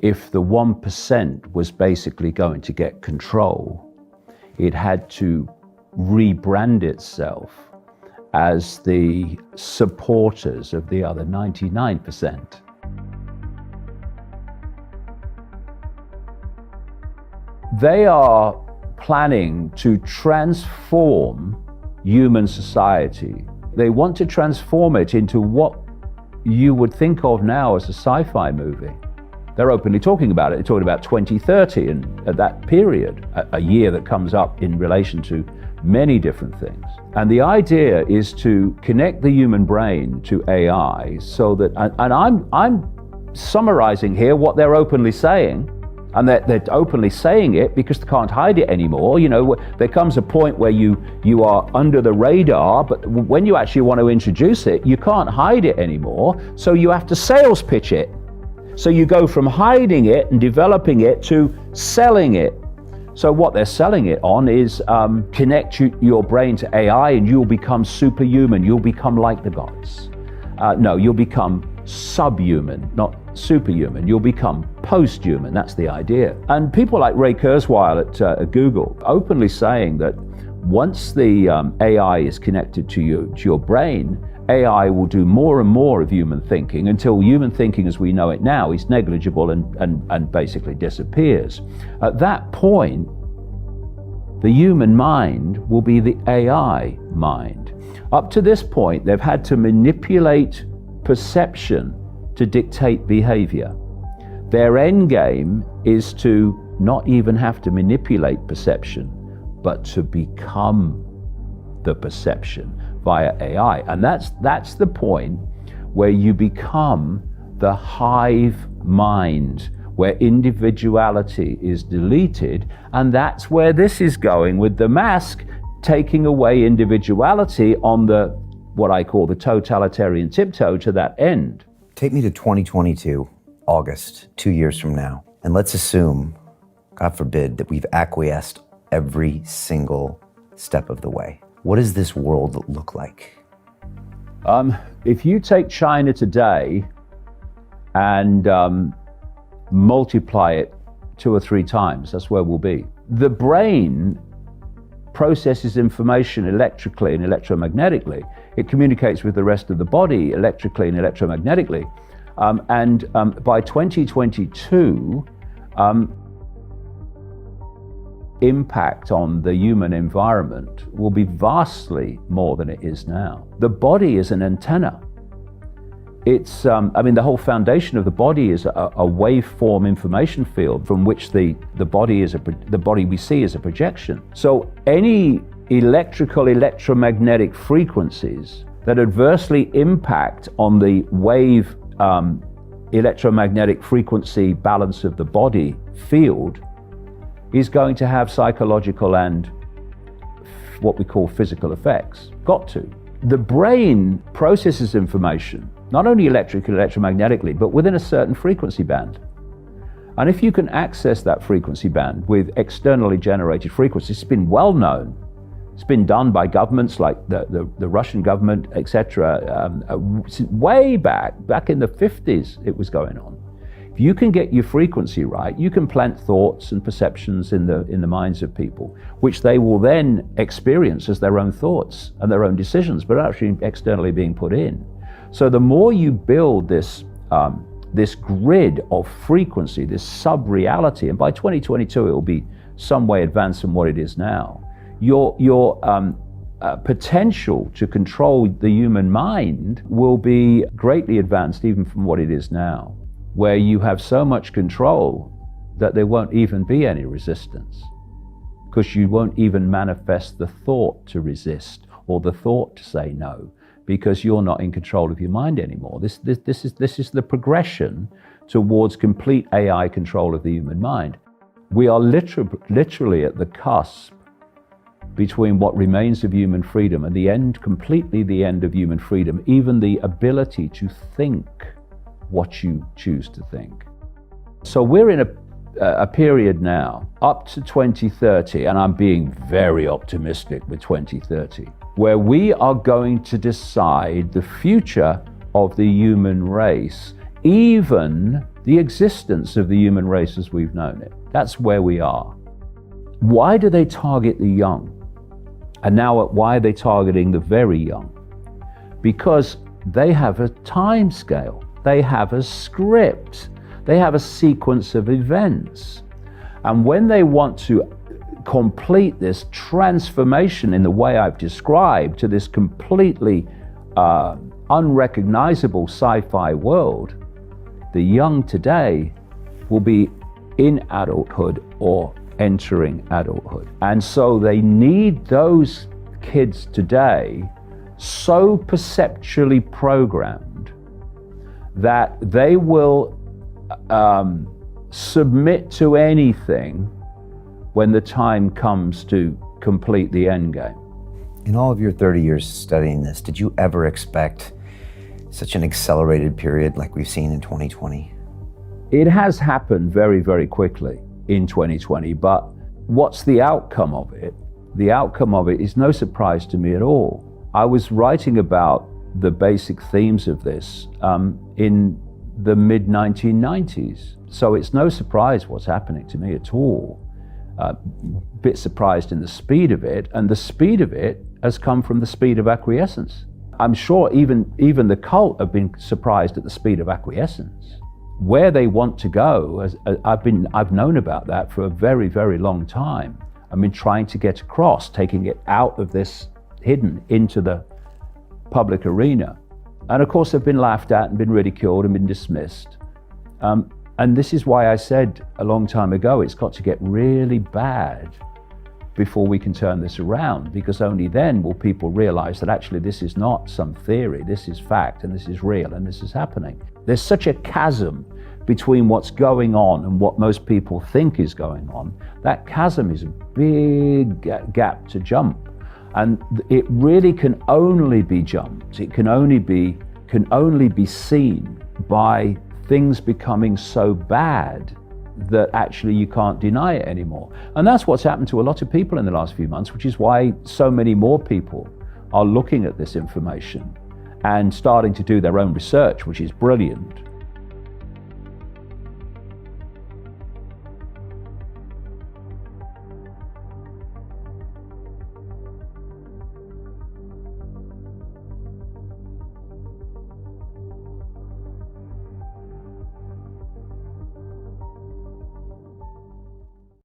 if the 1% was basically going to get control, it had to rebrand itself as the supporters of the other 99%. They are planning to transform human society. They want to transform it into what you would think of now as a sci-fi movie. They're openly talking about it. They're talking about 2030 and at that period, a year that comes up in relation to many different things. And the idea is to connect the human brain to AI so that, and I'm summarizing here what they're openly saying, and they're openly saying it because they can't hide it anymore. You know, there comes a point where you are under the radar, but when you actually want to introduce it, you can't hide it anymore. So you have to sales pitch it. So you go from hiding it and developing it to selling it. So what they're selling it on is connect your brain to AI and you'll become superhuman. You'll become like the gods. No, you'll become subhuman, not superhuman. You'll become post-human. That's the idea. And people like Ray Kurzweil at Google openly saying that once the AI is connected to your brain, AI will do more and more of human thinking until human thinking as we know it now is negligible and basically disappears. At that point, the human mind will be the AI mind. Up to this point, they've had to manipulate perception to dictate behavior. Their end game is to not even have to manipulate perception, but to become the perception via AI. And that's the point where you become the hive mind, where individuality is deleted. And that's where this is going with the mask, taking away individuality on the what I call the totalitarian tiptoe to that end. Take me to 2022, August, 2 years from now, and let's assume, God forbid, that we've acquiesced every single step of the way. What does this world look like? If you take China today and multiply it 2 or 3 times, that's where we'll be. The brain processes information electrically and electromagnetically. It communicates with the rest of the body electrically and electromagnetically. By 2022, impact on the human environment will be vastly more than it is now. The body is an antenna. It's, the whole foundation of the body is a waveform information field from which the body we see is a projection. So any electromagnetic frequencies that adversely impact on the wave electromagnetic frequency balance of the body field is going to have psychological and what we call physical effects. Got to. The brain processes information, not only electromagnetically, but within a certain frequency band. And if you can access that frequency band with externally generated frequencies, it's been well known. It's been done by governments like the Russian government, etc. Way back in the 50s, it was going on. If you can get your frequency right, you can plant thoughts and perceptions in the minds of people, which they will then experience as their own thoughts and their own decisions, but actually externally being put in. So the more you build this grid of frequency, this sub-reality, and by 2022 it will be some way advanced from what it is now, your potential to control the human mind will be greatly advanced even from what it is now, where you have so much control that there won't even be any resistance, because you won't even manifest the thought to resist or the thought to say no, because you're not in control of your mind anymore. This is the progression towards complete AI control of the human mind. We are literally at the cusp between what remains of human freedom and the end, completely the end of human freedom, even the ability to think what you choose to think. So we're in a period now up to 2030, and I'm being very optimistic with 2030, where we are going to decide the future of the human race even the existence of the human race as we've known it. That's where we are. Why do they target the young? And now why are they targeting the very young? Because they have a time scale, they have a script, they have a sequence of events. And when they want to complete this transformation in the way I've described to this completely unrecognizable sci-fi world, the young today will be in adulthood or entering adulthood. And so they need those kids today so perceptually programmed that they will submit to anything when the time comes to complete the end game. In all of your 30 years studying this, did you ever expect such an accelerated period like we've seen in 2020? It has happened very, very quickly in 2020, but what's the outcome of it? The outcome of it is no surprise to me at all. I was writing about the basic themes of this in the mid-1990s, so it's no surprise what's happening to me at all. Bit surprised in the speed of it, and the speed of it has come from the speed of acquiescence. I'm sure even the cult have been surprised at the speed of acquiescence. Where they want to go, I've known about that for a very, very long time. I've been trying to get across, taking it out of this hidden into the public arena. And of course they've been laughed at and been ridiculed and been dismissed. And this is why I said a long time ago, it's got to get really bad before we can turn this around, because only then will people realize that actually this is not some theory, this is fact, and this is real, and this is happening. There's such a chasm between what's going on and what most people think is going on. That chasm is a big gap to jump. And it really can only be jumped. It can only be seen by things becoming so bad that actually you can't deny it anymore. And that's what's happened to a lot of people in the last few months, which is why so many more people are looking at this information and starting to do their own research, which is brilliant.